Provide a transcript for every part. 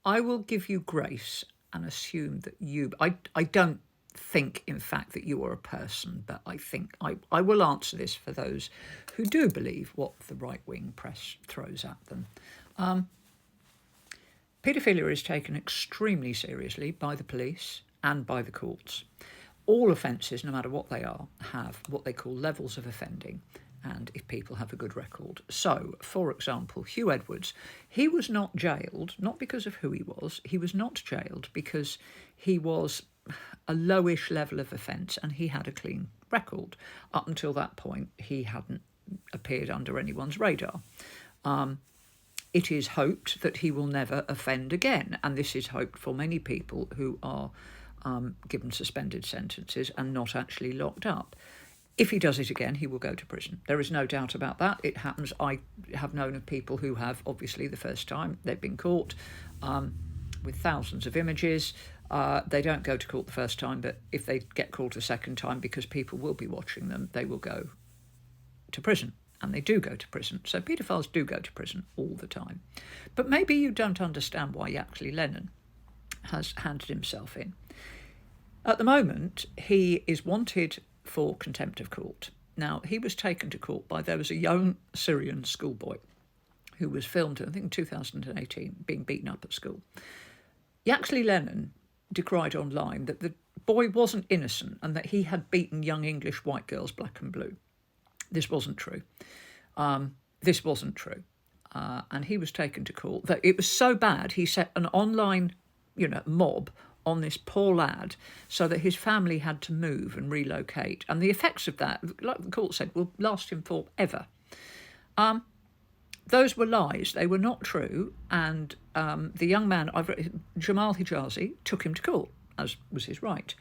I will give you grace and assume that I don't think, in fact, that you are a person, but I think I will answer this for those who do believe what the right-wing press throws at them. Paedophilia is taken extremely seriously by the police and by the courts. All offences, no matter what they are, have what they call levels of offending, and if people have a good record. So, for example, Hugh Edwards, he was not jailed, not because of who he was not jailed because he was a lowish level of offence and he had a clean record. Up until that point, he hadn't appeared under anyone's radar. It is hoped that he will never offend again, and this is hoped for many people who are given suspended sentences and not actually locked up. If he does it again, he will go to prison. There is no doubt about that. It happens. I have known of people who have, obviously, the first time they've been caught with thousands of images. They don't go to court the first time, but if they get caught a second time, because people will be watching them, they will go to prison. And they do go to prison. So paedophiles do go to prison all the time. But maybe you don't understand why Yaxley Lennon has handed himself in. At the moment, he is wanted for contempt of court. Now, he was taken to court there was a young Syrian schoolboy who was filmed, I think, in 2018, being beaten up at school. Yaxley Lennon decried online that the boy wasn't innocent and that he had beaten young English white girls black and blue. This wasn't true. This wasn't true. And he was taken to court. That it was so bad, he set an online, mob on this poor lad so that his family had to move and relocate. And the effects of that, like the court said, will last him forever. Those were lies. They were not true. And the young man, Jamal Hijazi, took him to court, as was his right.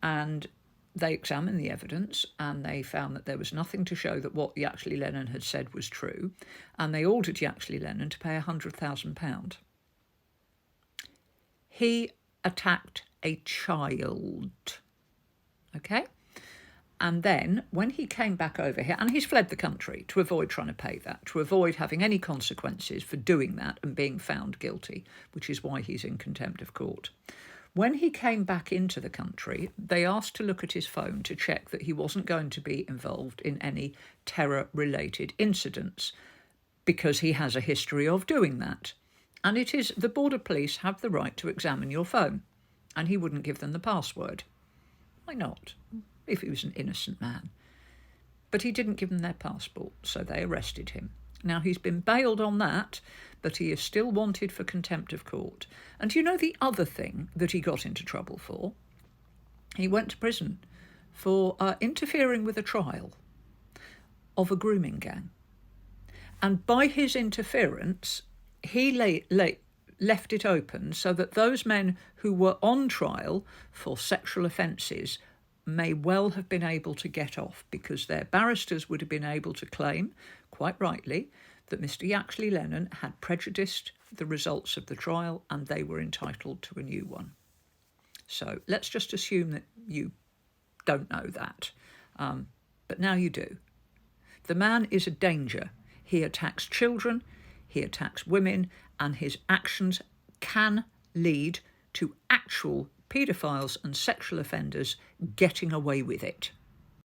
And they examined the evidence and they found that there was nothing to show that what Yaxley Lennon had said was true. And they ordered Yaxley Lennon to pay £100,000. He attacked a child. Okay? And then when he came back over here, and he's fled the country to avoid trying to pay that, to avoid having any consequences for doing that and being found guilty, which is why he's in contempt of court. When he came back into the country, they asked to look at his phone to check that he wasn't going to be involved in any terror-related incidents, because he has a history of doing that. And it is the border police have the right to examine your phone, and he wouldn't give them the password. Why not? If he was an innocent man. But he didn't give them their passport, so they arrested him. Now, he's been bailed on that, but he is still wanted for contempt of court. And you know the other thing that he got into trouble for? He went to prison for interfering with a trial of a grooming gang. And by his interference, he left it open so that those men who were on trial for sexual offences may well have been able to get off, because their barristers would have been able to claim, quite rightly, that Mr. Yaxley Lennon had prejudiced the results of the trial and they were entitled to a new one. So let's just assume that you don't know that. But now you do. The man is a danger. He attacks children, he attacks women, and his actions can lead to actual paedophiles and sexual offenders getting away with it.